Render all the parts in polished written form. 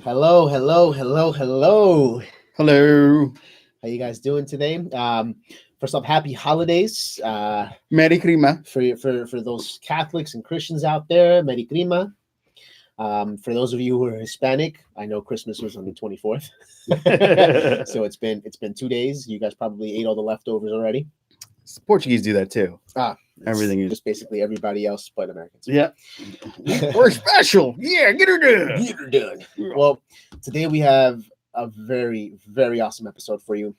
Hello, hello, hello, hello. Hello. How you guys doing today? First off, happy holidays. Merry Crima. For those Catholics and Christians out there, Merry Crima. For those of you who are Hispanic, I know Christmas was on the 24th. So it's been 2 days. You guys probably ate all the leftovers already. Portuguese do that too. Everything is just basically everybody else but Americans. Yeah. We're special. Yeah, get her done. Get her done. Well, today we have a very, very awesome episode for you.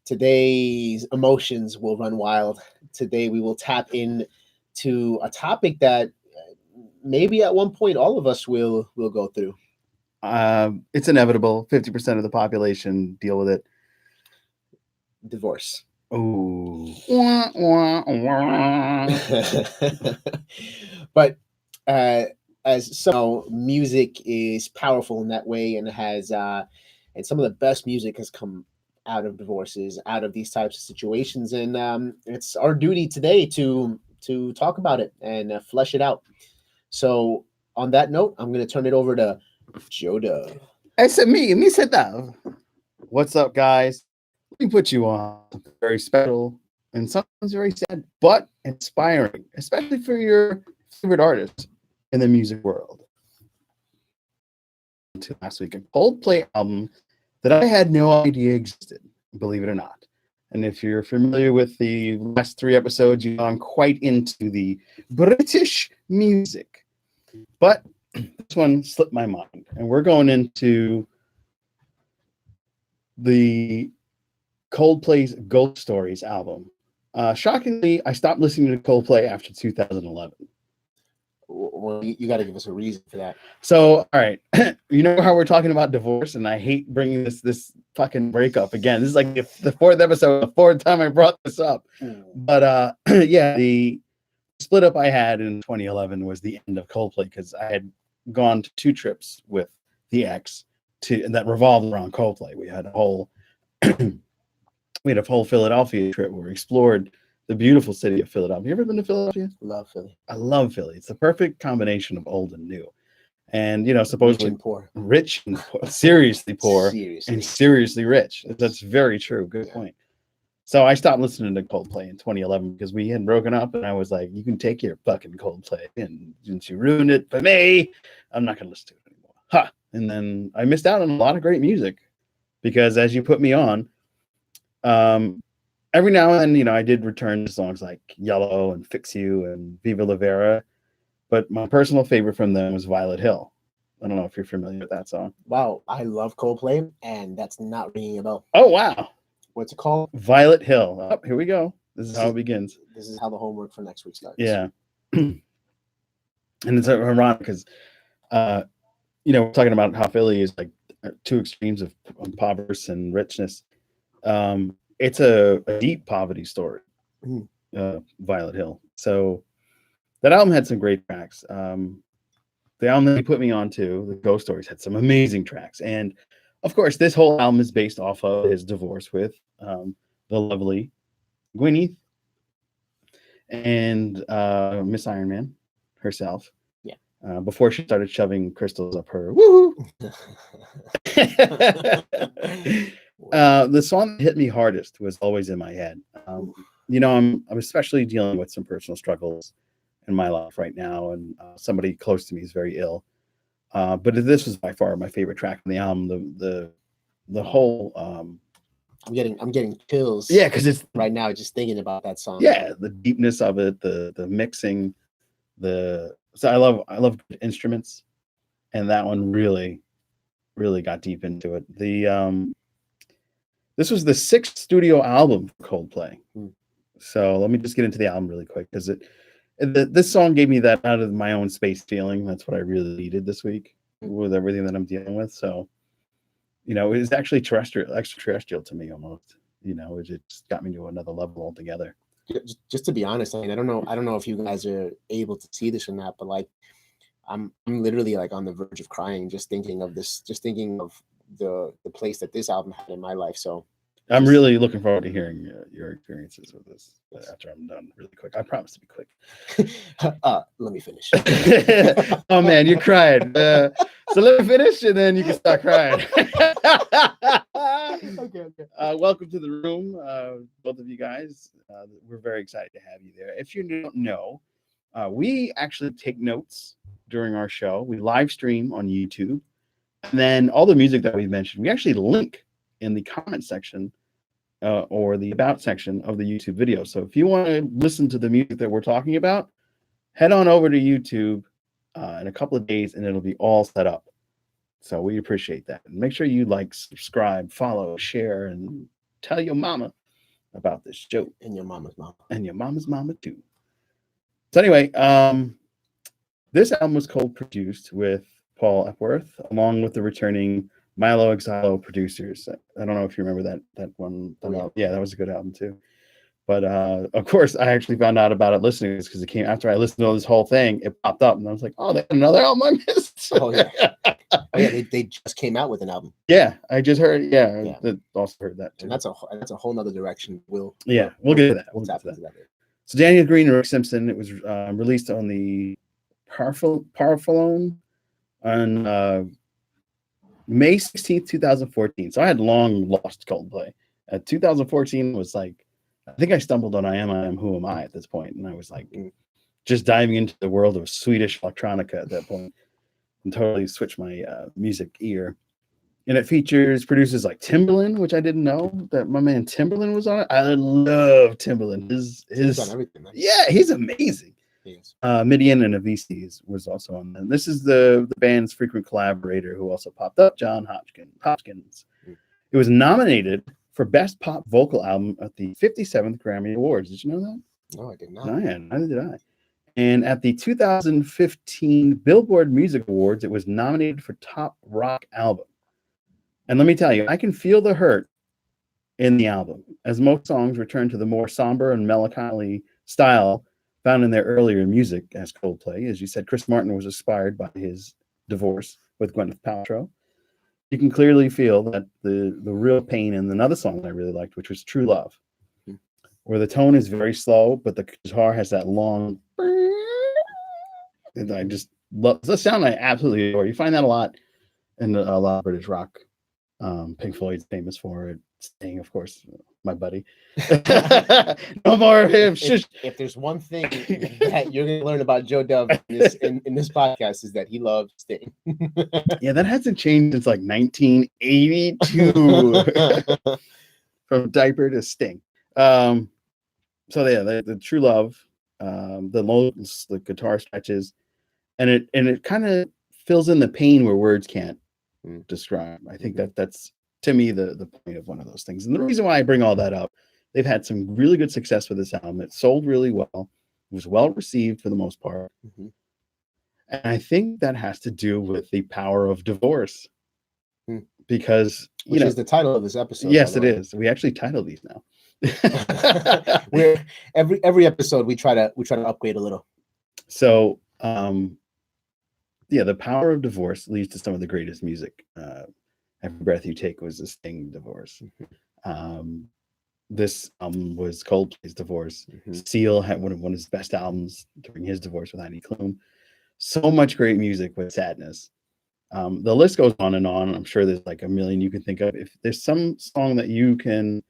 Today's emotions will run wild. Today we will tap into a topic that maybe at one point all of us will go through. It's inevitable. 50% of the population deal with it. Divorce. Oh. But as somehow music is powerful in that way, and has and some of the best music has come out of divorces, out of these types of situations, and it's our duty today to talk about it and flesh it out. So on that note, I'm going to turn it over to Joe Dove. It's me, Mr. Dove. What's up, guys? Let me put you on something very special and something very sad, but inspiring, especially for your favorite artist in the music world. To last week, a Coldplay album that I had no idea existed, believe it or not. And if you're familiar with the last 3 episodes, you know I'm quite into the British music. But this one slipped my mind, and we're going into the Coldplay's Ghost Stories album. Shockingly, I stopped listening to Coldplay after 2011. Well, you got to give us a reason for that. So, all right, you know how we're talking about divorce, and I hate bringing this fucking breakup again. This is like the 4th episode, the 4th time I brought this up. But yeah, the split up I had in 2011 was the end of Coldplay, because I had gone to 2 trips with the ex and that revolved around Coldplay. We had a whole Philadelphia trip where we explored the beautiful city of Philadelphia. You ever been to Philadelphia? Love Philly. I love Philly. It's the perfect combination of old and new. And, you know, supposedly rich and poor, seriously poor, and seriously rich. That's very true. Good point. So I stopped listening to Coldplay in 2011 because we had broken up, and I was like, you can take your fucking Coldplay, and since you ruined it for me, I'm not going to listen to it anymore. Ha! And then I missed out on a lot of great music because as you put me on, every now and then, you know, I did return to songs like Yellow and Fix You and Viva La Vera, but my personal favorite from them was Violet Hill. I don't know if you're familiar with that song. Wow, I love Coldplay, and that's not ringing a bell. Oh, wow. What's it called? Violet Hill. Oh, here we go. This is how it begins. This is how the homework for next week starts. Yeah. And it's ironic because, you know, we're talking about how Philly is like 2 extremes of poverty and richness. It's a deep poverty story, Violet Hill. So that album had some great tracks. The album that he put me on to, the Ghost Stories, had some amazing tracks. And of course, this whole album is based off of his divorce with the lovely Gwyneth and Miss Iron Man herself. Yeah. Before she started shoving crystals up her. Woohoo! The song that hit me hardest was Always in My Head. You know, I'm especially dealing with some personal struggles in my life right now, and somebody close to me is very ill. But this was by far my favorite track on the album. The whole I'm getting chills. Yeah, because it's right now just thinking about that song. Yeah, the deepness of it, the mixing, so I love good instruments, and that one really got deep into it. This was the 6th studio album for Coldplay. So let me just get into the album really quick, because this song gave me that out of my own space feeling. That's what I really needed this week with everything that I'm dealing with. So, you know, it was actually extraterrestrial to me almost. You know, it just got me to another level altogether. Just to be honest, I mean, I don't know if you guys are able to see this or not, but like, I'm literally like on the verge of crying just thinking of this, just thinking of the place that this album had in my life. So I'm really looking forward to hearing your experiences with this after I'm done really quick. I promise to be quick. Let me finish. Oh man, you're crying. So let me finish and then you can start crying. Okay. Welcome to the room, both of you guys. We're very excited to have you there. If you don't know, we actually take notes during our show. We live stream on YouTube. And then all the music that we mentioned, we actually link in the comment section or the about section of the YouTube video. So if you want to listen to the music that we're talking about, head on over to YouTube in a couple of days and it'll be all set up. So we appreciate that. And make sure you like, subscribe, follow, share, and tell your mama about this show. And your mama's mama. And your mama's mama too. So anyway, this album was co-produced with Paul Epworth, along with the returning Milo Exilo producers. I don't know if you remember that one. Yeah, that was a good album too. But of course, I actually found out about it listening because it came after I listened to this whole thing. It popped up, and I was like, "Oh, they had another album I missed." Oh yeah, they just came out with an album. Yeah, I just heard. Yeah. Also heard that too. And that's a whole nother direction. We'll get to that. We'll get to that. So Daniel Green and Rick Simpson. It was released on the Parfalone on May 16th, 2014. So I had long lost Coldplay. 2014 was like, I think I stumbled on I Am, Who Am I at this point. And I was like just diving into the world of Swedish electronica at that point and totally switched my music ear. And it features producers like Timbaland, which I didn't know that my man Timbaland was on it. I love Timbaland. He's on everything. Right? Yeah, he's amazing. Yes. Midian and Avicii was also on them. This is the band's frequent collaborator who also popped up, John Hopkins. It was nominated for Best Pop Vocal Album at the 57th Grammy Awards. Did you know that? No, I did not. No, neither did I. And at the 2015 Billboard Music Awards, it was nominated for Top Rock Album. And let me tell you, I can feel the hurt in the album, as most songs return to the more somber and melancholy style found in their earlier music as Coldplay. As you said, Chris Martin was inspired by his divorce with Gwyneth Paltrow. You can clearly feel that the real pain in another song that I really liked, which was True Love, where the tone is very slow, but the guitar has that long. And I just love the sound. I absolutely adore. You find that a lot in a lot of British rock. Pink Floyd's famous for it. Sting, of course, my buddy. No more of him. If there's one thing that you're going to learn about Joe Dove in this podcast is that he loves Sting. Yeah, that hasn't changed since like 1982. From diaper to Sting. So yeah, the True Love, the guitar stretches, and it kind of fills in the pain where words can't describe. I think that's to me the point of one of those things. And the reason why I bring all that up, they've had some really good success with this album. It sold really well. It was well received for the most part. And I think that has to do with the power of divorce. Because which is the title of this episode. Yes, it is. We actually title these now. We're every episode we try to upgrade a little. So the power of divorce leads to some of the greatest music. Every Breath You Take was a Sting divorce. This album was Coldplay's divorce. Seal had one of his best albums during his divorce with Heidi Klum. So much great music with sadness. The list goes on and on. I'm sure there's like a million you can think of. If there's some song that you can,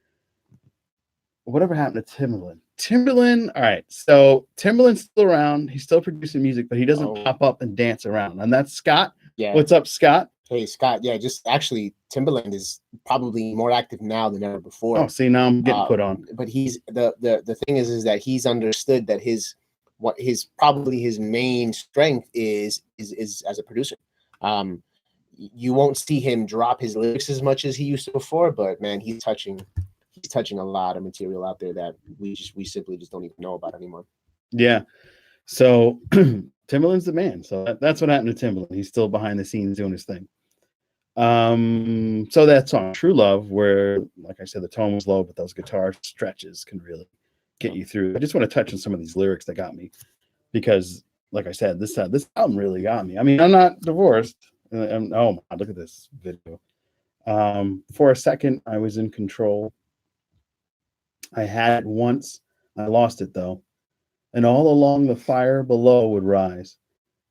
whatever happened to Timbaland, all right. So Timbaland's still around. He's still producing music, but he doesn't pop up and dance around. And that's Scott. Yeah. What's up, Scott? Hey, Scott. Yeah, just actually, Timbaland is probably more active now than ever before. Oh, see, now I'm getting put on. But he's the thing is that he's understood that his main strength is as a producer. You won't see him drop his lyrics as much as he used to before, but man, he's touching a lot of material out there that we simply just don't even know about anymore. Yeah. So Timbaland's the man. So that's what happened to Timbaland. He's still behind the scenes doing his thing. So that song True Love, where like I said, the tone was low, but those guitar stretches can really get you through. I just want to touch on some of these lyrics that got me, because like I said, this album really got me. I mean, I'm not divorced. Oh my God, look at this video. For a second, I was in control. I had it once, I lost it though, and all along the fire below would rise.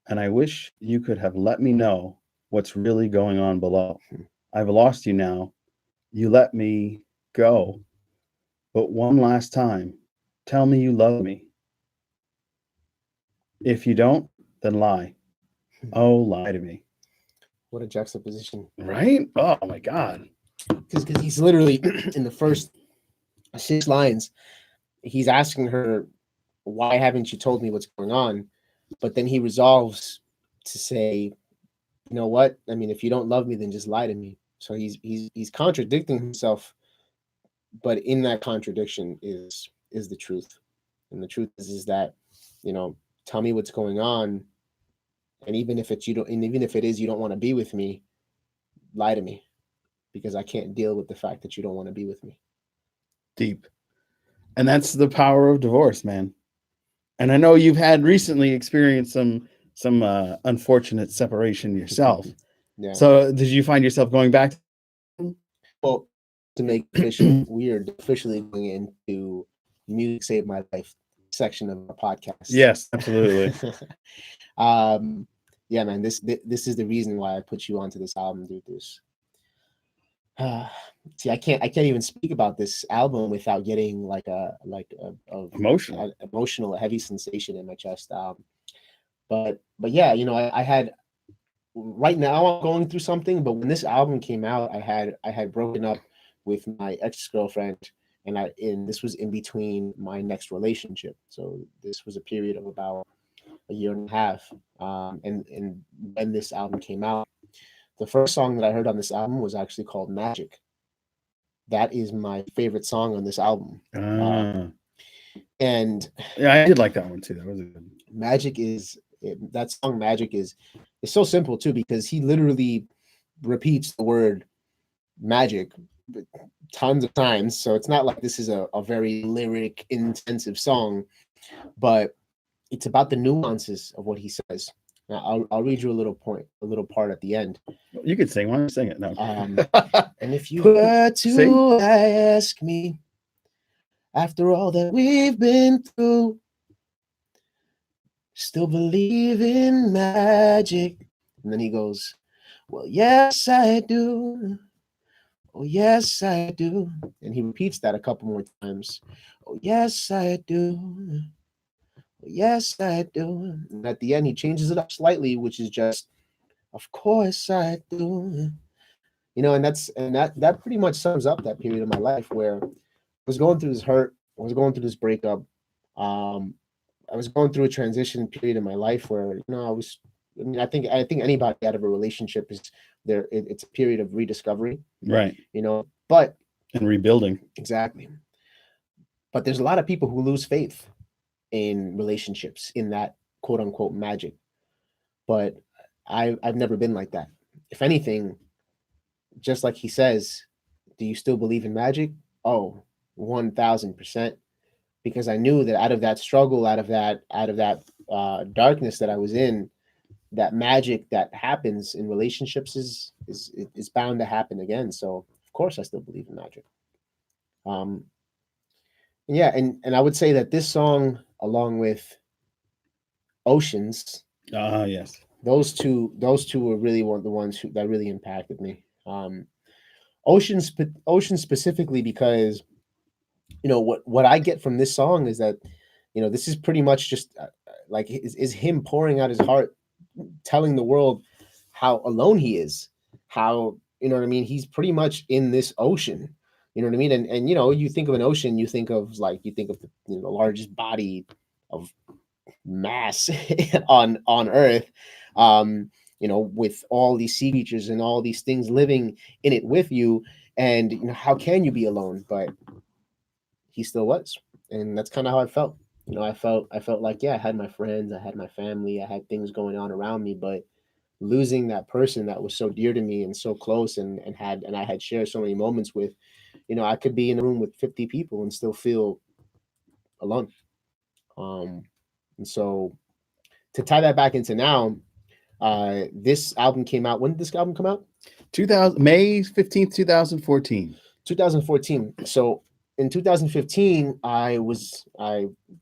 And I wish you could have let me know what's really going on below. I've lost you now. You let me go. But one last time, tell me you love me. If you don't, then lie. Oh, lie to me. What a juxtaposition. Right? Oh my God. Because he's literally in the first 6 lines, he's asking her, why haven't you told me what's going on? But then he resolves to say, you know what? I mean, if you don't love me, then just lie to me. So he's contradicting himself, but in that contradiction is the truth. And the truth is that, you know, tell me what's going on. And even if it's you don't, and even if it is you don't want to be with me, lie to me, because I can't deal with the fact that you don't want to be with me. Deep. And that's the power of divorce, man. And I know you've had recently experienced some unfortunate separation yourself. Yeah. So did you find yourself going back? Well, to make official, we are officially going into music saved my life section of the podcast. Yes, absolutely. Yeah, man. This is the reason why I put you onto this album, dude. See, I can't even speak about this album without getting like a emotional, heavy sensation in my chest. But yeah, you know, I had, right now I'm going through something, but when this album came out, I had broken up with my ex-girlfriend, and this was in between my next relationship. So this was a period of about a year and a half. And when this album came out, the first song that I heard on this album was actually called Magic. That is my favorite song on this album. And yeah, I did like that one too. That was a good. Magic that song Magic is so simple too, because he literally repeats the word magic tons of times. So it's not like this is a very lyric intensive song, but it's about the nuances of what he says. Now, I'll read you a little part at the end. You could sing. Why don't you sing it? No. And if you were to ask me, after all that we've been through, still believe in magic? And then he goes, well, yes, I do. Oh, yes, I do. And he repeats that a couple more times. Oh, yes, I do. Oh, yes, I do. And at the end, he changes it up slightly, which is just, of course I do. You know, and that pretty much sums up that period of my life where I was going through this hurt, I was going through this breakup. I was going through a transition period in my life where, you know, I think anybody out of a relationship is there. It's a period of rediscovery, right? You know, but and rebuilding. Exactly. But there's a lot of people who lose faith in relationships, in that quote unquote magic. But I've never been like that. If anything, just like he says, do you still believe in magic? Oh, 1000%. Because I knew that out of that struggle, out of that darkness that I was in, that magic that happens in relationships is bound to happen again. So of course I still believe in magic. Yeah, and I would say that this song, along with Oceans, yes, those two were really the ones that really impacted me. Oceans specifically because, you know, what I get from this song is that, you know, this is pretty much just like is him pouring out his heart, telling the world how alone he is, how, you know what I mean, he's pretty much in this ocean, you know what I mean, and you know, you think of an ocean, you think of the, you know, the largest body of mass on Earth, you know, with all these sea creatures and all these things living in it with you, and you know, how can you be alone? But he still was, and that's kind of how I felt. You know, I felt like, yeah, I had my friends, I had my family, I had things going on around me, but losing that person that was so dear to me and so close, and I had shared so many moments with, you know, I could be in a room with 50 people and still feel alone. And so to tie that back into now, this album came out. When did this album come out? May 15th, 2014. 2014. So in 2015, I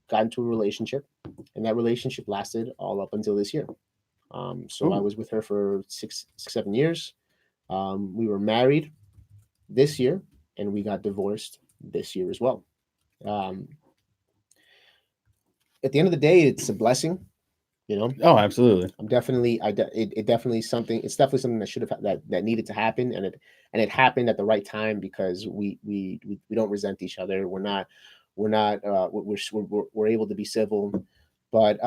got into a relationship, and that relationship lasted all up until this year. So I Ooh. was with her for 7 years. We were married this year, and we got divorced this year as well. Um, at the end of the day, it's a blessing, you know. Oh, absolutely. I'm definitely, it definitely something. It's definitely something that should have that needed to happen, and it happened at the right time because we don't resent each other. We're able to be civil, but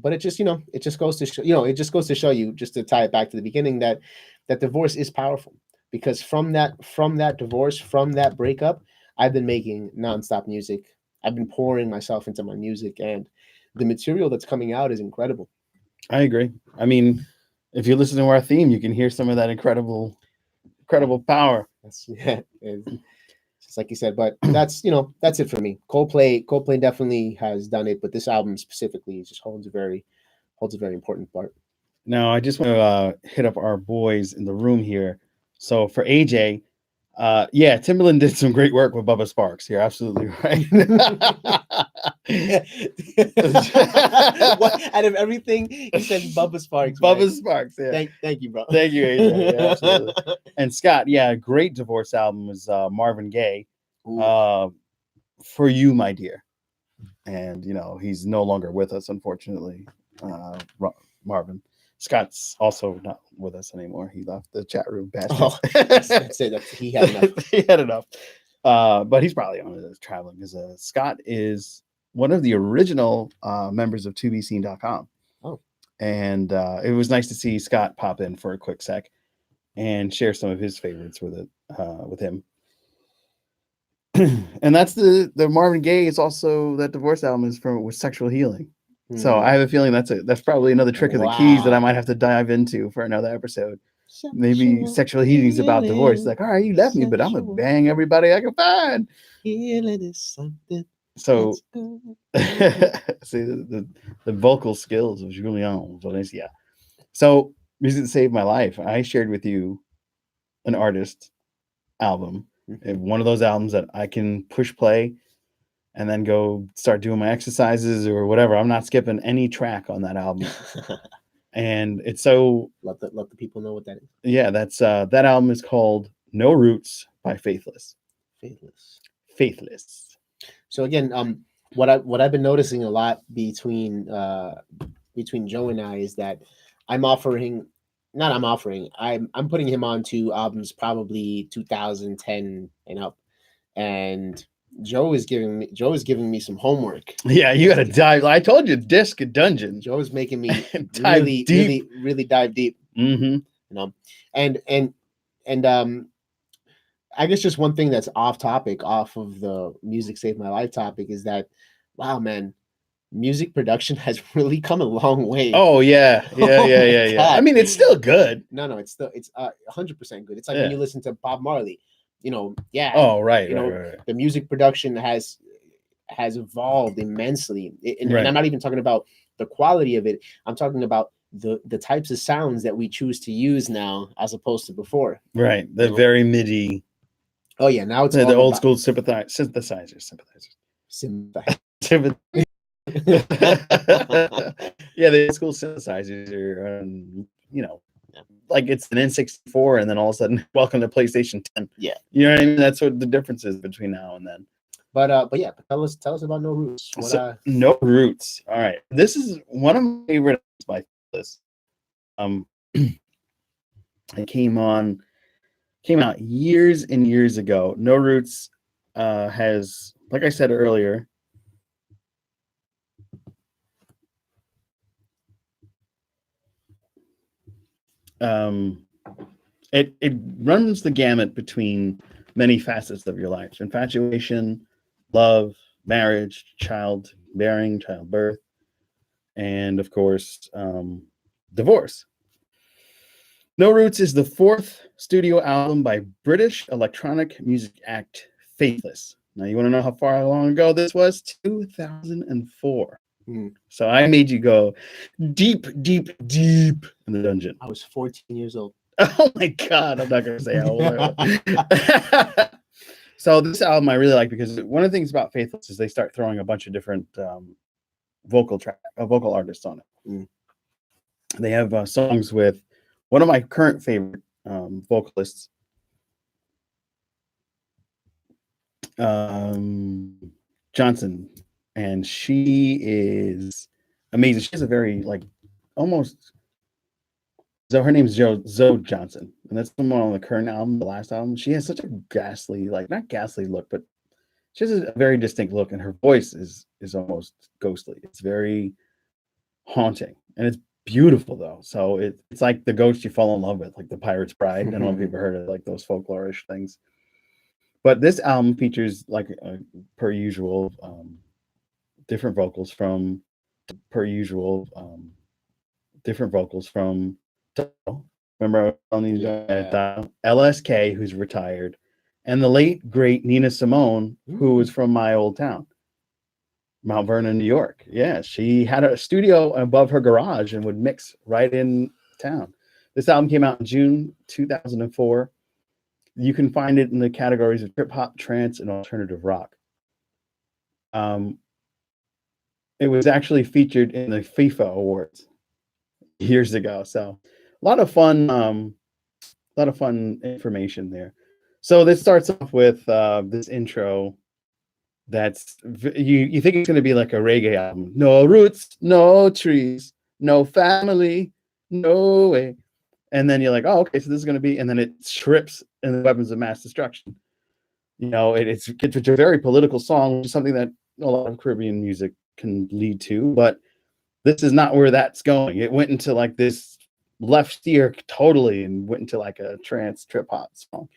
it just, it just goes to show, it just goes to show you, just to tie it back to the beginning, that divorce is powerful, because from that divorce, from that breakup, I've been making nonstop music. I've been pouring myself into my music, and the material that's coming out is incredible. I agree. I mean, if you listen to our theme, you can hear some of that incredible power. That's yeah, it's just like you said. But that's it for me. Coldplay definitely has done it, but this album specifically just holds a very important part. Now, I just want to hit up our boys in the room here. So for AJ, yeah, Timberland did some great work with Bubba Sparks. You're absolutely right. Out of everything, he said Bubba Sparks. Bubba right? Sparks, yeah. Thank you, bro. Thank you, AJ. Yeah, absolutely. And Scott, yeah, a great divorce album was Marvin Gaye, For You, My Dear. And, he's no longer with us, unfortunately, Marvin. Scott's also not with us anymore. He left the chat room. Oh, that's it. He had enough. He had enough. But he's probably on his traveling, because Scott is one of the original members of 2bscene.com. Oh. And it was nice to see Scott pop in for a quick sec and share some of his favorites with him. And that's the Marvin Gaye is also, that divorce album is with Sexual Healing. So I have a feeling that's probably another trick of the keys that I might have to dive into for another episode. Maybe Sexual Healing is about divorce. Like, all right, you left me, but I'm gonna bang everybody I can find. Healing is something. So see the vocal skills of Julian Valencia. So Music Saved My Life. I shared with you an artist album, one of those albums that I can push play and then go start doing my exercises or whatever. I'm not skipping any track on that album. And it's so let the people know what that is. Yeah, that's that album is called No Roots by Faithless. Faithless. So again, what I've been noticing a lot between Joe and I is that I'm putting him onto albums probably 2010 and up, and Joe is giving me some homework. Yeah, you got to dive. I told you, disc dungeon. Joe is making me really really dive deep. And I guess just one thing that's off of the Music Saved My Life topic is that, wow, man, music production has really come a long way. Oh yeah. I mean, it's still good. No, it's 100% good. It's like when you listen to Bob Marley. Yeah. Oh, right. The music production has evolved immensely, and I'm not even talking about the quality of it. I'm talking about the types of sounds that we choose to use now as opposed to before. Right. The very MIDI. Oh yeah, now it's the old school synthesizers. Yeah, the old school synthesizers are, like it's an N64, and then all of a sudden, welcome to PlayStation 10. Yeah, you know what I mean. That's what the difference is between now and then. But yeah, tell us about No Roots. No Roots. All right, this is one of my favorite by Faithless. It came out years and years ago. No Roots has, like I said earlier, it runs the gamut between many facets of your life: infatuation, love, marriage, childbearing, childbirth, and of course, divorce. No Roots is the fourth studio album by British electronic music act Faithless. Now, you want to know how far long ago this was? 2004. So I made you go deep, deep, deep in the dungeon. I was 14 years old. Oh my God. I'm not going to say how old I was. So this album I really like because one of the things about Faithless is they start throwing a bunch of different vocal artists on it. Mm. They have songs with one of my current favorite vocalists, Johnson, and she is amazing. She has a very like almost. So her name's Zoe Johnson, and that's someone on the current album, the last album. She has such a ghastly, like not ghastly look, but she has a very distinct look, and her voice is almost ghostly. It's very haunting, and it's beautiful though. So it's like the ghost you fall in love with, like the Pirate's Bride. I don't know if you've ever heard of like those folklorish things. But this album features, like per usual, different vocals from remember I was telling you LSK, who's retired, and the late great Nina Simone, who was from my old town, Mount Vernon, New York. Yeah, she had a studio above her garage and would mix right in town. This album came out in June 2004. You can find it in the categories of trip hop, trance, and alternative rock. It was actually featured in the FIFA Awards years ago. So a lot of fun information there. So this starts off with this intro. That's you think it's going to be like a reggae album. No roots, no trees, no family, no way. And then you're like, oh, okay, so this is going to be, and then it strips in the weapons of mass destruction. You know, it's a very political song, which is something that a lot of Caribbean music can lead to, but this is not where that's going. It went into like this left steer totally and went into like a trance trip hop song.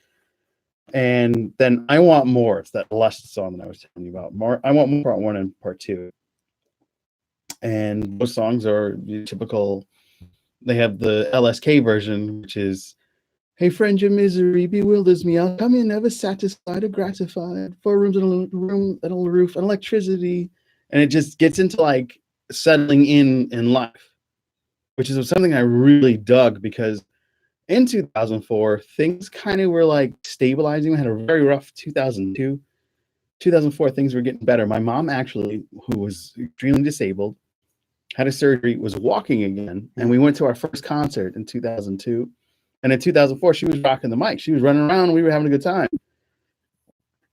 And then I Want More. It's that Lust song that I was telling you about. I Want More Part 1 and Part 2. And those songs are typical. They have the LSK version, which is, hey, friend, your misery bewilders me. I'll come in never satisfied or gratified. 4 rooms and a room and a roof and electricity. And it just gets into like settling in life, which is something I really dug because in 2004, things kind of were like stabilizing. We had a very rough 2002. 2004, things were getting better. My mom actually, who was extremely disabled, had a surgery, was walking again. And we went to our first concert in 2002. And in 2004, she was rocking the mic. She was running around. And we were having a good time.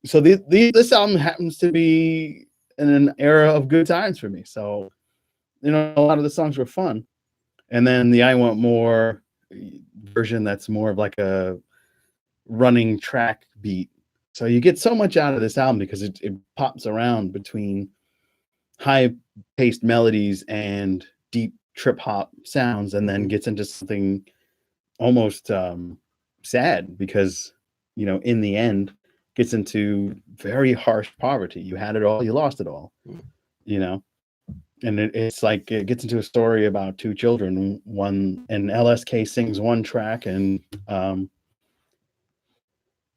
So this album happens to be in an era of good times for me. So, you know, a lot of the songs were fun. And then the I Want More version, that's more of like a running track beat. So you get so much out of this album because it pops around between high-paced melodies and deep trip hop sounds, and then gets into something almost sad because, you know, in the end, gets into very harsh poverty. You had it all, you lost it all, you know. And it's like it gets into a story about 2 children. One, and LSK sings one track, and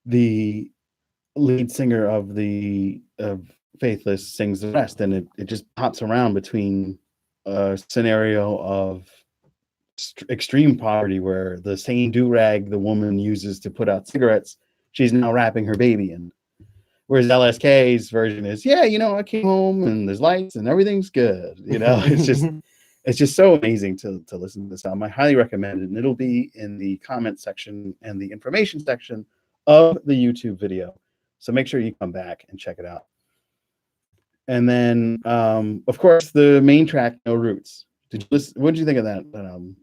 the lead singer of Faithless sings the rest, and it just pops around between a scenario of extreme poverty where the same do-rag the woman uses to put out cigarettes, she's now wrapping her baby in. Whereas LSK's version is, yeah, you know, I came home and there's lights and everything's good. You know, it's just so amazing to listen to this album. I highly recommend it, and it'll be in the comment section and the information section of the YouTube video. So make sure you come back and check it out. And then, of course, the main track, No Roots. Did you listen? What did you think of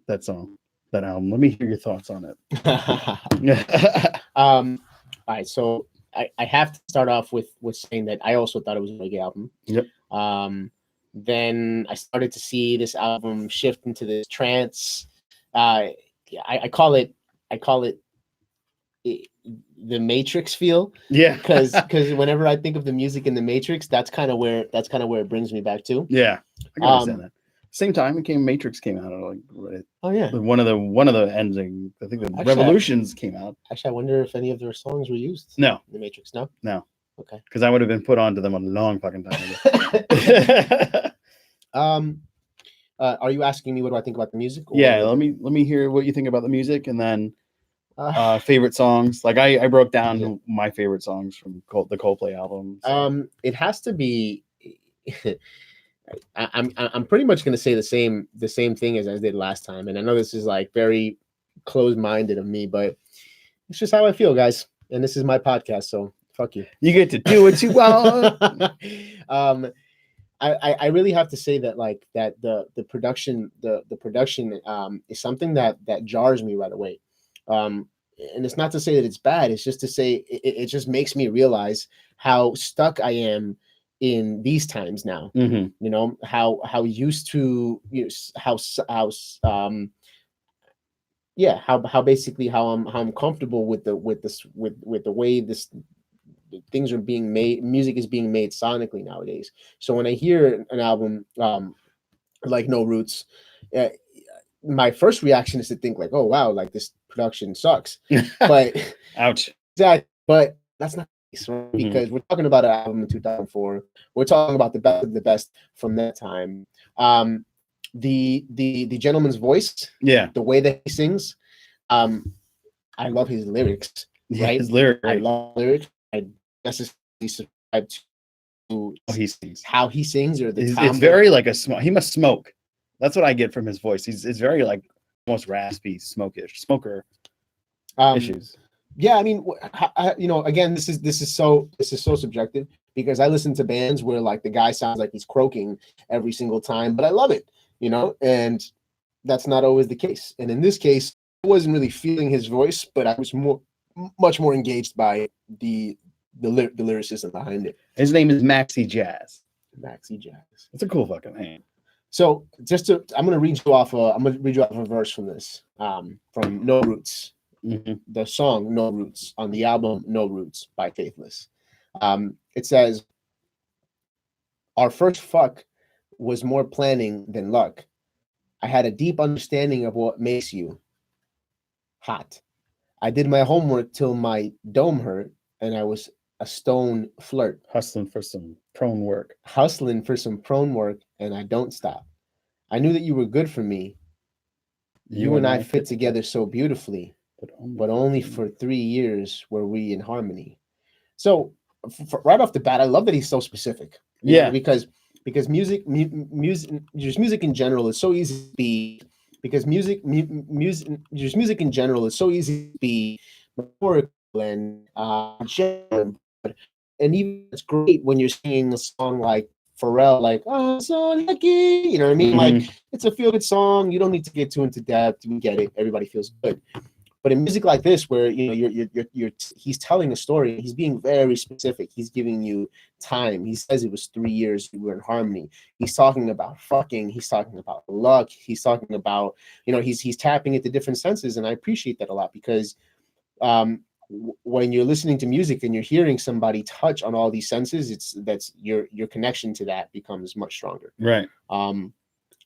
that song, that album? Let me hear your thoughts on it. All right, so I have to start off with saying that I also thought it was a reggae album. Yep. Then I started to see this album shift into this trance. I call it the Matrix feel. Yeah. Because whenever I think of the music in the Matrix, that's kind of where it brings me back to. Yeah. I can understand that. Same time Matrix came out. Like, oh yeah. One of the ending. I think the Revolutions came out. Actually, I wonder if any of their songs were used. No. In the Matrix. No. No. Okay. Because I would have been put onto them a long fucking time ago. Are you asking me what do I think about the music? Or... Yeah. Let me hear what you think about the music, and then Favorite songs? Like I broke down Yeah. my favorite songs from the Coldplay album. It has to be. I'm pretty much going to say the same thing as I did last time, and I know this is like very closed minded of me, but it's just how I feel, guys. And this is my podcast, so fuck you. You get to do what you want. I really have to say that like that the production is something that jars me right away. And it's not to say that it's bad. It's just to say it just makes me realize how stuck I am in these times now. Mm-hmm. You know how used to yeah how basically how I'm comfortable with the way this things are being made, music is being made sonically nowadays. So when I hear an album like No Roots, uh, my first reaction is to think like, oh wow, like this production sucks. But ouch. But that's not the case, right? Because we're talking about an album in 2004. We're talking about the best of the best from that time. The gentleman's voice, Yeah, the way that he sings, I love his lyrics. yeah, Right, his lyrics. I love lyrics. I necessarily subscribe to how he sings or the it's very like a smoke. He must smoke. That's what I get from his voice. It's very like almost raspy, smoker issues. Yeah, I mean, you know, again, this is so subjective because I listen to bands where like the guy sounds like he's croaking every single time, but I love it, you know, and that's not always the case. And in this case, I wasn't really feeling his voice, but I was much more engaged by the lyricism behind it. His name is Maxi Jazz. Maxi Jazz. It's a cool fucking name. So I'm gonna read you off a verse from this, from No Roots, the song No Roots on the album No Roots by Faithless. It says, "Our first fuck was more planning than luck. I had a deep understanding of what makes you hot. I did my homework till my dome hurt, and I was a stone flirt. Hustling for some prone work. And I don't stop. I knew that you were good for me. You and I fit together so beautifully, but only for 3 years were we in harmony." So right off the bat, I love that he's so specific. Yeah, because music in general is so easy to be. Because music in general is so easy to be metaphorical and and even it's great when you're singing a song like Pharrell, like "Oh, so lucky," you know what I mean? Like it's a feel good song. You don't need to get too into depth. We get it. Everybody feels good. But in music like this, where you know he's telling a story, he's being very specific. He's giving you time. He says it was 3 years we were in harmony. He's talking about fucking. He's talking about luck. He's talking about, you know, he's tapping into different senses, and I appreciate that a lot because when you're listening to music and you're hearing somebody touch on all these senses, that's your connection to that becomes much stronger. right. And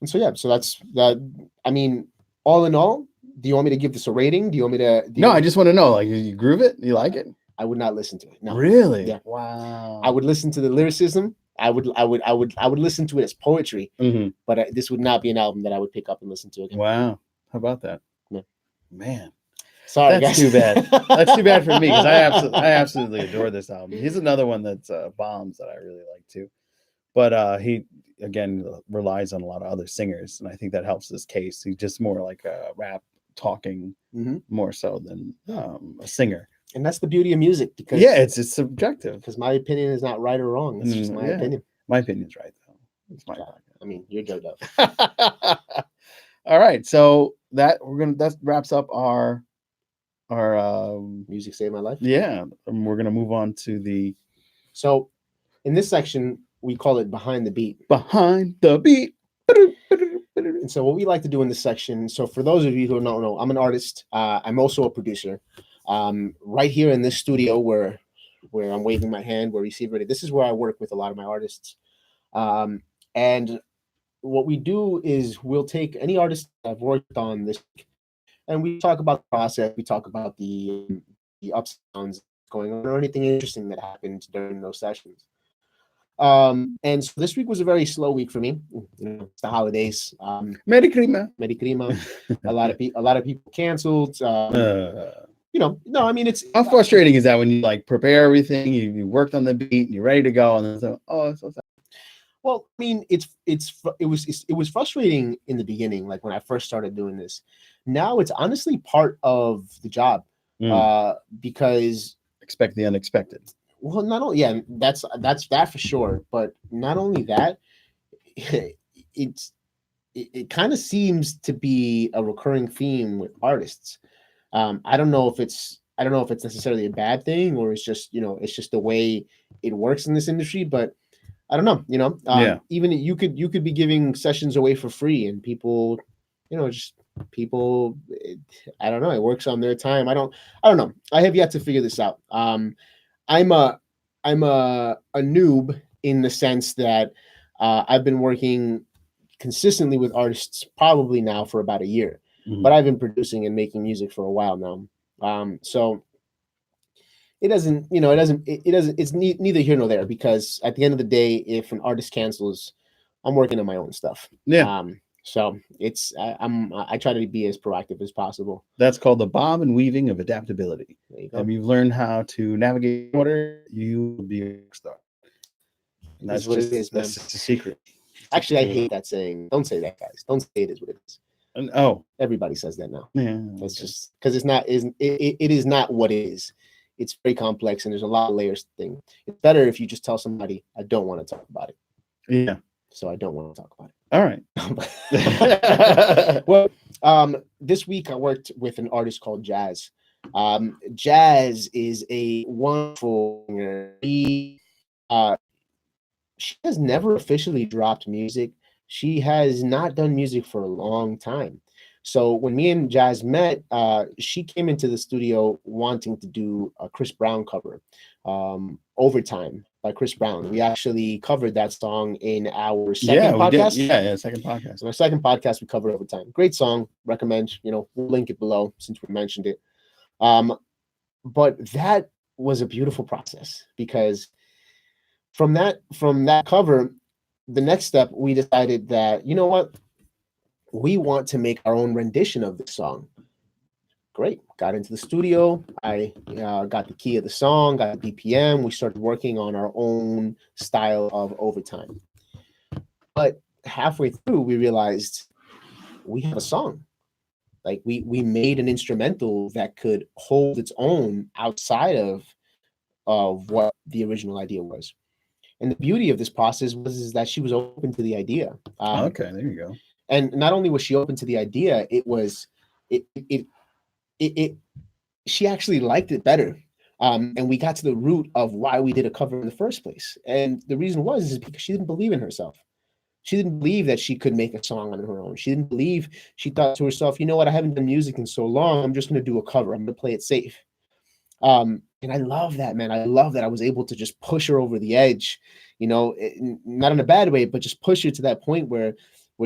so yeah, so that's that. I mean, all in all, do you want me to give this a rating? Do you want me to? No, I just want to know, like, you groove it? You like it? I would not listen to it. No. Really? Yeah. Wow. I would listen to the lyricism. I would listen to it as poetry. But this would not be an album that I would pick up and listen to again. Wow. How about that? Yeah. Man. Sorry, that's guys. too bad. That's too bad for me because I absolutely adore this album. He's another one that's bombs that I really like too. But he again relies on a lot of other singers, and I think that helps this case. He's just more like a rap talking more so than a singer. And that's the beauty of music, because it's subjective. Because my opinion is not right or wrong. It's just my opinion. My opinion's right though. It's my opinion. I mean, you're Joe Dove. All right, so that wraps up our Music Saved My Life. Yeah, and we're gonna move on to the. So, in this section, we call it Behind the Beat. Behind the Beat. And so, what we like to do in this section. So, for those of you who don't know, I'm an artist. I'm also a producer. Right here in this studio, where I'm waving my hand, where you see everybody. This is where I work with a lot of my artists. And what we do is we'll take any artist I've worked on this, and we talk about the process. We talk about the ups and downs going on, or anything interesting that happened during those sessions. And so this week was a very slow week for me. You know, it's the holidays. Merry Christmas. A lot of people canceled. No, I mean it's How frustrating is that when you like prepare everything, you worked on the beat, and you're ready to go, and then so, oh, it's so sad. well, I mean it was frustrating in the beginning, like when I first started doing this. Now it's honestly part of the job, Mm. because Expect the unexpected. well, not only yeah, that's that for sure, but not only that, it's it kind of seems to be a recurring theme with artists. I don't know if it's necessarily a bad thing, or it's just it's just the way it works in this industry. But I don't know. Yeah. Even you could be giving sessions away for free, and people, just people. I don't know. It works on their time. I don't know. I have yet to figure this out. I'm a I'm a noob in the sense that I've been working consistently with artists probably now for about a year, but Mhm. I've been producing and making music for a while now. So it doesn't, it doesn't, it's neither here nor there, because at the end of the day, if an artist cancels, I'm working on my own stuff. Yeah. So I try to be as proactive as possible. That's called the bob and weaving of adaptability. There you Have go. you learned how to navigate water? You will be a rock star. And Is what it is, man. that's just a secret. Actually, I hate that saying. Don't say that, guys. Don't say it is what it is. And, oh, Everybody says that now. yeah. It's just because it's not is it is not what it is. It's very complex, and there's a lot of layers to thing. It's better if you just tell somebody, I don't want to talk about it. Yeah. So I don't want to talk about All right. it. Well, this week I worked with an artist called Jazz. Jazz is a wonderful singer. She has never officially dropped music. She has not done music for a long time. So when me and Jazz met, she came into the studio wanting to do a Chris Brown cover, "Overtime" by Chris Brown. We actually covered that song in our Yeah, second we did. podcast. Yeah, second podcast. In our second podcast, we covered "Overtime." Great song. Recommend. We'll link it below since we mentioned it. Um, but that was a beautiful process, because from that cover, the next step, we decided that, you know what, we want to make our own rendition of this song. Great. Got into the studio. I got the key of the song, got the BPM. We started working on our own style of "Overtime." But halfway through, we realized we have a song. Like we made an instrumental that could hold its own outside of what the original idea was. And the beauty of this process was is that she was open to the idea. Okay, there you go. And not only was she open to the idea, it it it, it she actually liked it better. And we got to the root of why we did a cover in the first place. And the reason was is because she didn't believe in herself. She didn't believe that she could make a song on her own. She didn't believe, she thought to herself, you know what, I haven't done music in so long. I'm just going to do a cover. I'm going to play it safe. And I love that, man. I love that I was able to just push her over the edge, not in a bad way, but just push her to that point where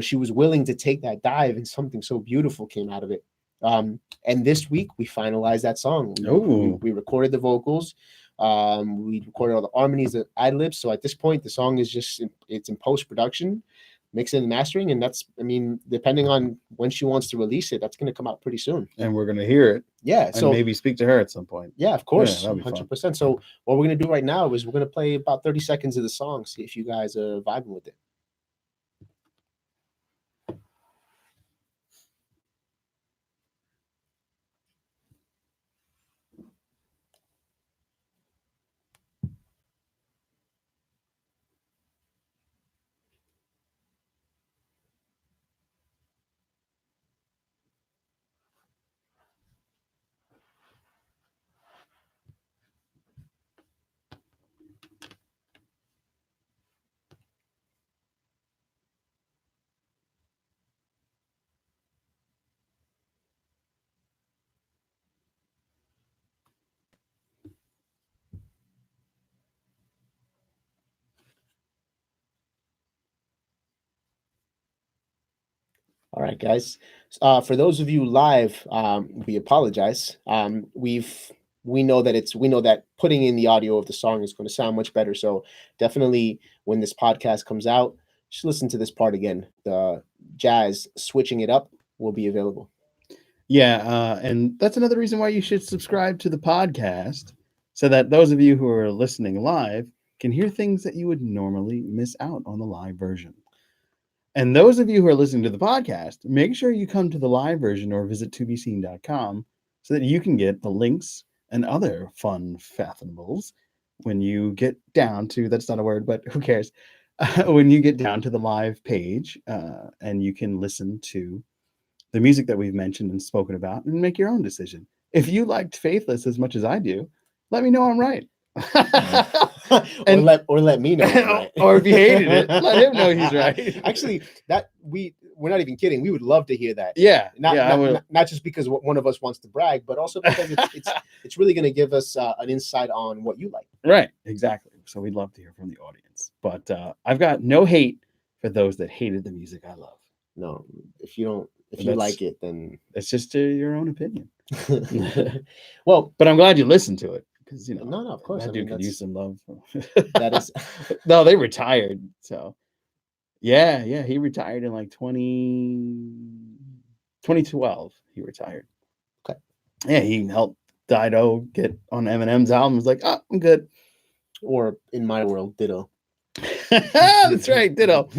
she was willing to take that dive, and something so beautiful came out of it. And this week we finalized that song. We recorded the vocals. We recorded all the harmonies, the ad libs. So at this point, the song is it's in post production, mixing and mastering, and that's, I mean, depending on when she wants to release it, that's going to come out pretty soon. And we're going to hear it. Yeah. And so maybe speak to her at some point. Yeah, of course. Yeah, that'd be 100%. So what we're going to do right now is we're going to play about 30 seconds of the song, see if you guys are vibing with it. All right, guys. For those of you live, we apologize. We know that putting in the audio of the song is going to sound much better. So definitely, when this podcast comes out, just listen to this part again. The Jazz switching it up will be available. Yeah, and that's another reason why you should subscribe to the podcast, so that those of you who are listening live can hear things that you would normally miss out on the live version. And those of you who are listening to the podcast, make sure you come to the live version or visit tobeseen.com so that you can get the links and other fun fathomables when you get down to, that's not a word, but who cares? When you get down to the live page, and you can listen to the music that we've mentioned and spoken about and make your own decision. If you liked Faithless as much as I do, let me know I'm right. And let me know I'm right. Or if you hated it, let him know he's right. Actually, we're not even kidding. We would love to hear that. Yeah, Not just because one of us wants to brag, but also because it's really going to give us an insight on what you like. Right, exactly. So we'd love to hear from the audience. But I've got no hate for those that hated the music I love. No, if you like it, then it's just your own opinion. Well, but I'm glad you listened to it, because no, of course, that dude could use some love. That is no, they retired. So yeah, he retired in like 2012. He retired. Okay. Yeah, he helped Dido get on Eminem's album. Was like, oh, I'm good. Or in my world, ditto. That's right, ditto.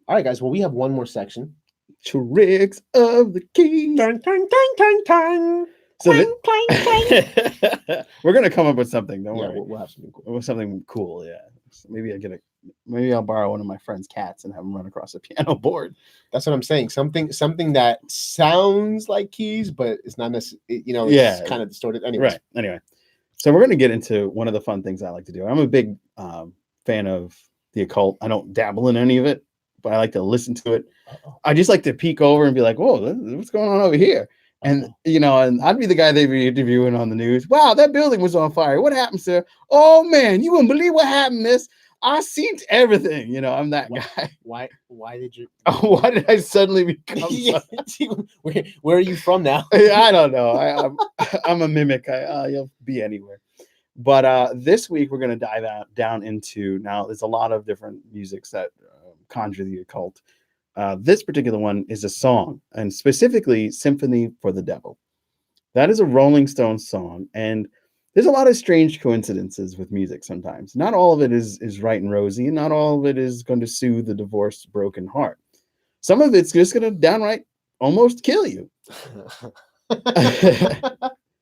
All right, guys. Well, we have one more section. Tricks of the keys. Dun, dun, dun, dun, dun. So clang, clang, clang. We're gonna come up with something. Don't worry. We'll have something cool. Something cool. Yeah. So maybe I'll borrow one of my friend's cats and have him run across a piano board. That's what I'm saying. Something that sounds like keys, but it's not necessarily. It's kind of distorted. Anyway. Right. Anyway, so we're gonna get into one of the fun things I like to do. I'm a big fan of the occult. I don't dabble in any of it, but I like to listen to it. Uh-oh. I just like to peek over and be like, "Whoa, what's going on over here?" And and I'd be the guy they'd be interviewing on the news. Wow, that building was on fire. What happened, sir? Oh man, you wouldn't believe what happened. Miss, I seen everything. I'm that guy. Why did you? Why did I suddenly become? Where are you from now? I don't know. I'm a mimic. You'll be anywhere. But this week we're going to dive down into, now there's a lot of different musics that conjure the occult. This particular one is a song, and specifically Symphony for the Devil. That is a Rolling Stones song, and there's a lot of strange coincidences with music sometimes. Not all of it is right and rosy, and not all of it is going to soothe the divorced, broken heart. Some of it's just going to downright almost kill you.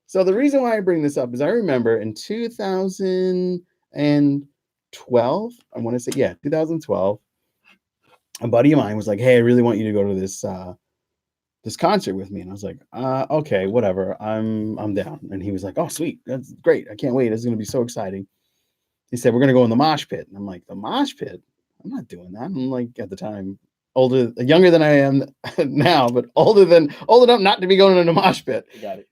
So the reason why I bring this up is I remember in 2012, I want to say, 2012, a buddy of mine was like, "Hey, I really want you to go to this concert with me." And I was like, "Okay, whatever. I'm down." And he was like, "Oh, sweet. That's great. I can't wait. It's going to be so exciting." He said, "We're going to go in the mosh pit." And I'm like, "The mosh pit? I'm not doing that." I'm like, at the time, younger than I am now, but old enough not to be going in a mosh pit. Got it.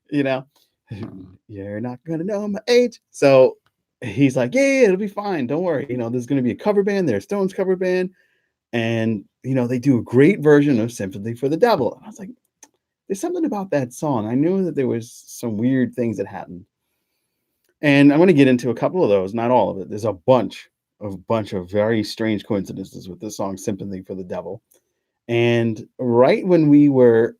You're not going to know my age. So he's like, yeah, it'll be fine. Don't worry. There's going to be a cover band. There's Stones cover band. And, they do a great version of Sympathy for the Devil. And I was like, there's something about that song. I knew that there was some weird things that happened. And I'm going to get into a couple of those, not all of it. There's a bunch of very strange coincidences with this song, Sympathy for the Devil. And right when we were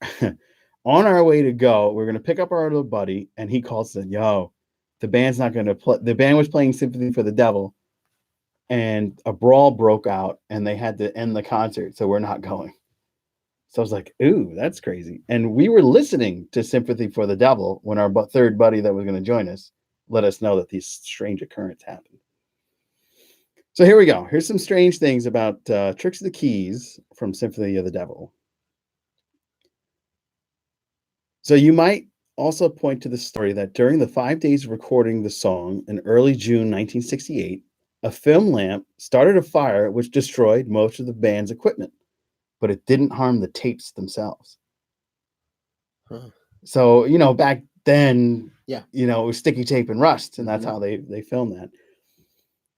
on our way to go, we're going to pick up our little buddy, and he calls and said, "Yo, the band's not going to play." The band was playing Sympathy for the Devil, and a brawl broke out, and they had to end the concert, so we're not going. So I was like, "Ooh, that's crazy." And we were listening to Sympathy for the Devil when our third buddy that was going to join us let us know that these strange occurrences happened. So here we go. Here's some strange things about Tricks of the Keys from Symphony of the Devil. So you might also point to the story that during the 5 days of recording the song in early June 1968, a film lamp started a fire which destroyed most of the band's equipment, but it didn't harm the tapes themselves. Huh. So, back then, it was sticky tape and rust, and that's how they filmed that.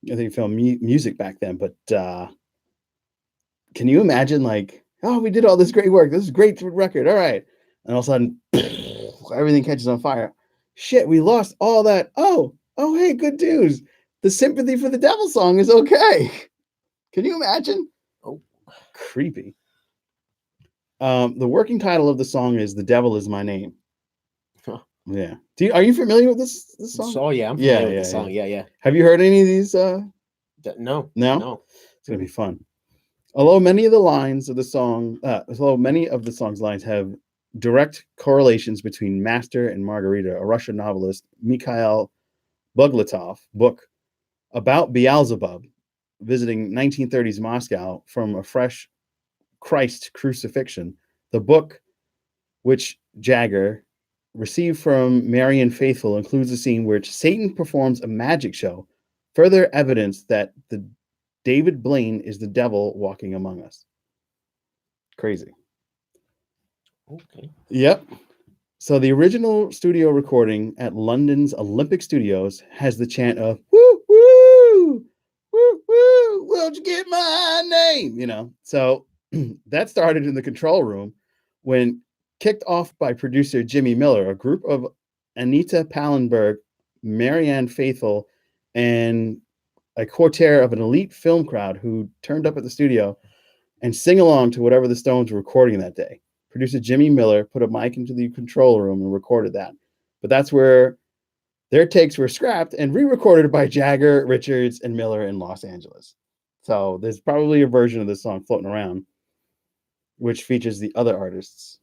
They filmed music back then, but can you imagine, like, oh, we did all this great work. This is a great record. All right. And all of a sudden, everything catches on fire. Shit, we lost all that. Oh, hey, good news. The Sympathy for the Devil song is okay. Can you imagine? Oh, creepy. The working title of the song is "The Devil Is My Name." Huh. Yeah. Are you familiar with this song? So yeah, I'm Yeah, familiar with the yeah, song. yeah. Yeah. Have you heard any of these? No, No. no. It's gonna be fun. Although many of the lines of the song, although many of the song's lines have direct correlations between Master and Margarita, a Russian novelist, Mikhail Buglatov, book about Beelzebub visiting 1930s Moscow from a fresh Christ crucifixion. The book, which Jagger received from Marian Faithful, includes a scene where Satan performs a magic show, further evidence that the David Blaine is the devil walking among us. Crazy. Okay. Yep. So the original studio recording at London's Olympic Studios has the chant of "Woo woo woo woo, won't you get my name?" So that started in the control room when kicked off by producer Jimmy Miller, a group of Anita Pallenberg, Marianne Faithfull, and a quartet of an elite film crowd who turned up at the studio and sing along to whatever the Stones were recording that day. Producer Jimmy Miller put a mic into the control room and recorded that. But that's where their takes were scrapped and re-recorded by Jagger, Richards, and Miller in Los Angeles. So there's probably a version of this song floating around, which features the other artists,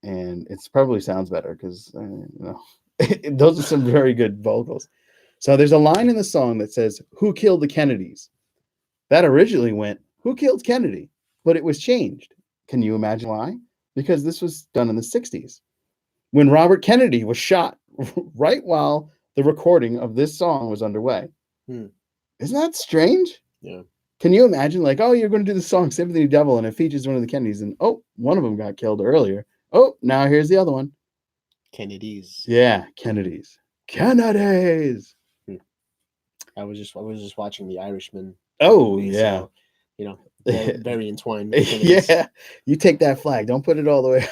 and it probably sounds better because those are some very good vocals. So there's a line in the song that says, "Who killed the Kennedys?" That originally went, "Who killed Kennedy?" But it was changed. Can you imagine why? Because this was done in the 60s when Robert Kennedy was shot right while the recording of this song was underway. Hmm. Isn't that strange? Yeah. Can you imagine, like, oh, you're going to do the song Sympathy of the Devil, and it features one of the Kennedys, and oh, one of them got killed earlier. Oh, now here's the other one. Kennedys. Yeah, Kennedys. Kennedys. I was just watching The Irishman. Oh, movie, yeah. So, very, very entwined with the Kennedys. Yeah, you take that flag. Don't put it all the way.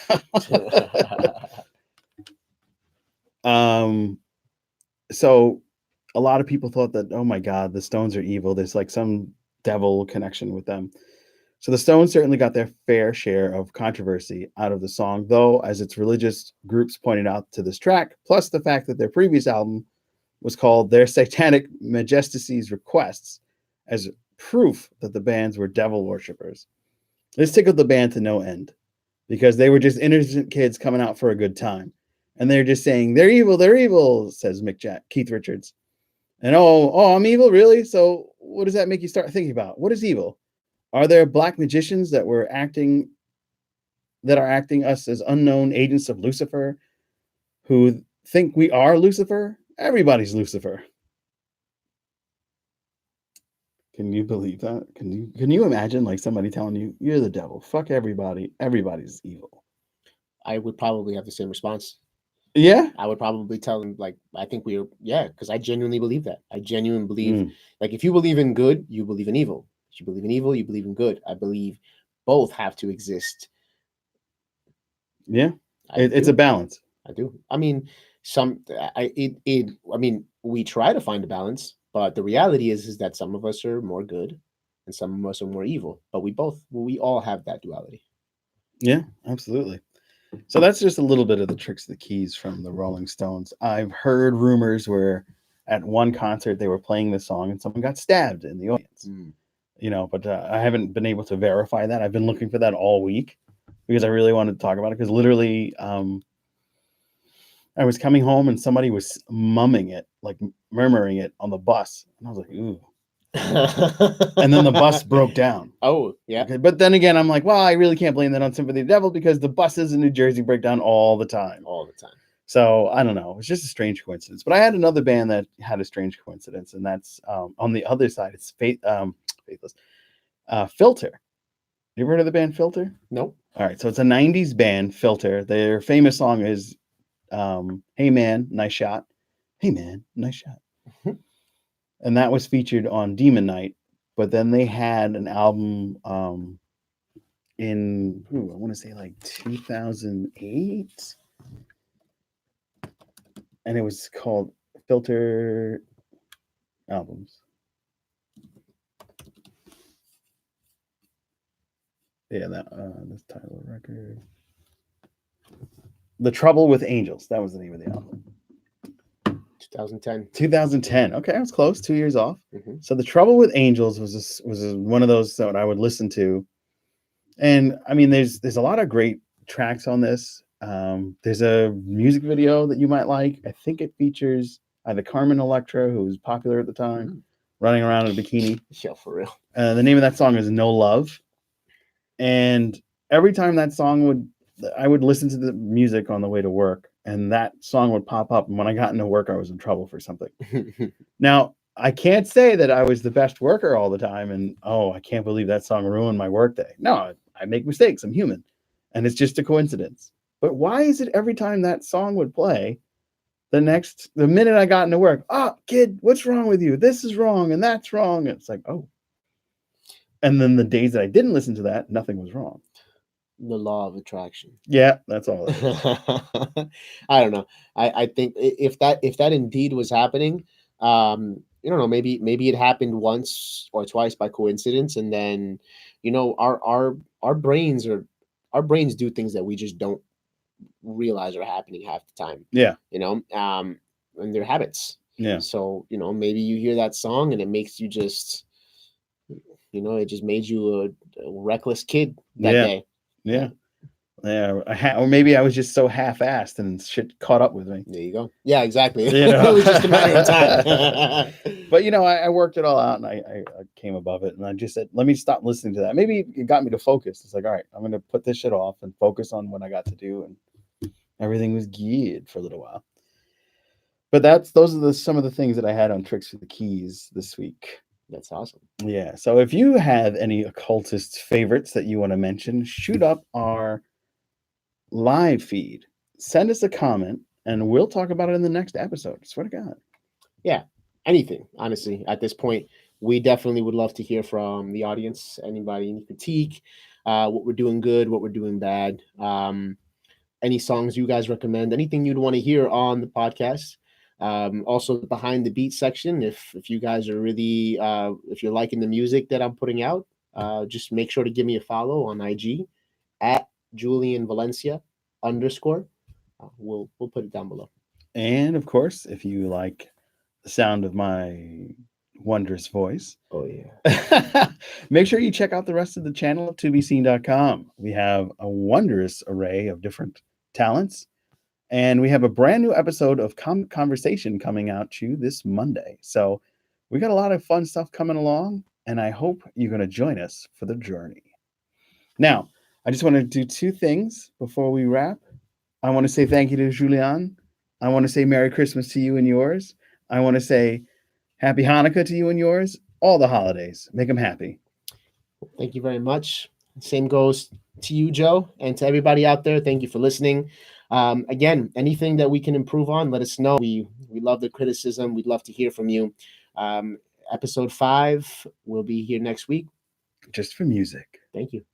So a lot of people thought that, oh my God, the Stones are evil. There's like some devil connection with them. So the Stones certainly got their fair share of controversy out of the song, though, as its religious groups pointed out to this track, plus the fact that their previous album was called Their Satanic Majesty's Requests as proof that the bands were devil worshippers. This tickled the band to no end because they were just innocent kids coming out for a good time. And they're just saying, they're evil, says Keith Richards. And I'm evil, really? So what does that make you start thinking about? What is evil? Are there black magicians that are acting us as unknown agents of Lucifer who think we are Lucifer? Everybody's Lucifer. Can you believe that? Can you imagine like somebody telling you you're the devil? Fuck everybody. Everybody's evil. I would probably have the same response. Yeah. I would probably tell them, like, I think because I genuinely believe that. I genuinely believe, like, if you believe in good, you believe in evil. If you believe in evil, you believe in good. I believe both have to exist. Yeah. It's a balance. I do. I mean, we try to find a balance, but the reality is that some of us are more good and some of us are more evil, but we all have that duality. Yeah, absolutely. So that's just a little bit of the tricks of the keys from the Rolling Stones. I've heard rumors where at one concert they were playing this song and someone got stabbed in the audience. But I haven't been able to verify that. I've been looking for that all week because I really wanted to talk about it because literally I was coming home and somebody was mumming it, like murmuring it on the bus. And I was like, ooh. And then the bus broke down. Oh, yeah. Okay, but then again, I'm like, well, I really can't blame that on Sympathy of the Devil because the buses in New Jersey break down all the time. All the time. So I don't know. It's just a strange coincidence. But I had another band that had a strange coincidence, and that's on the other side. It's Faithless. Filter. You ever heard of the band Filter? Nope. All right. So it's a 90s band, Filter. Their famous song is Hey Man, Nice Shot. Hey Man, Nice Shot. And that was featured on Demon Night. But then they had an album in, I want to say like 2008. And it was called Filter Albums. Yeah, this title of the record. The Trouble with Angels. That was the name of the album. 2010. 2010. Okay, I was close. 2 years off. Mm-hmm. So The Trouble with Angels was one of those that I would listen to. And I mean, there's a lot of great tracks on this. There's a music video that you might like. I think it features either Carmen Electra, who was popular at the time, running around in a bikini. Yeah, for real. The name of that song is No Love. And every time I would listen to the music on the way to work, and that song would pop up. And when I got into work, I was in trouble for something. Now, I can't say that I was the best worker all the time. And, I can't believe that song ruined my workday. No, I make mistakes. I'm human. And it's just a coincidence. But why is it every time that song would play, the minute I got into work, kid, what's wrong with you? This is wrong and that's wrong. And it's like, oh. And then the days that I didn't listen to that, nothing was wrong. The law of attraction. Yeah, that's all it is. I don't know. I think if that indeed was happening, I don't know, maybe it happened once or twice by coincidence, and then our brains do things that we just don't realize are happening half the time. Yeah. And they're habits. Yeah. So, maybe you hear that song and it makes you just, it just made you a reckless kid that day. Yeah. Yeah. Or maybe I was just so half-assed and shit caught up with me. There you go. Yeah, exactly. It was just a matter of time. But, I worked it all out and I came above it. And I just said, let me stop listening to that. Maybe it got me to focus. It's like, all right, I'm going to put this shit off and focus on what I got to do. And everything was good for a little while. But those are some of the things that I had on Tricks for the Keys this week. That's awesome. Yeah. So if you have any occultist favorites that you want to mention, shoot up our live feed. Send us a comment and we'll talk about it in the next episode. I swear to God. Yeah. Anything, honestly. At this point, we definitely would love to hear from the audience. Anybody, any critique, what we're doing good, what we're doing bad. Any songs you guys recommend, anything you'd want to hear on the podcast. Also the behind the beat section. If you guys are really if you're liking the music that I'm putting out, just make sure to give me a follow on IG at Julian Valencia _. We'll put it down below. And of course, if you like the sound of my wondrous voice, make sure you check out the rest of the channel at tobeseen.com. We have a wondrous array of different talents. And we have a brand new episode of Conversation coming out to you this Monday. So we got a lot of fun stuff coming along, and I hope you're going to join us for the journey. Now, I just want to do two things before we wrap. I want to say thank you to Julian. I want to say Merry Christmas to you and yours. I want to say Happy Hanukkah to you and yours. All the holidays. Make them happy. Thank you very much. Same goes to you, Joe, and to everybody out there. Thank you for listening. Again, anything that we can improve on, let us know. We love the criticism. We'd love to hear from you. Episode 5 will be here next week. Just for music. Thank you.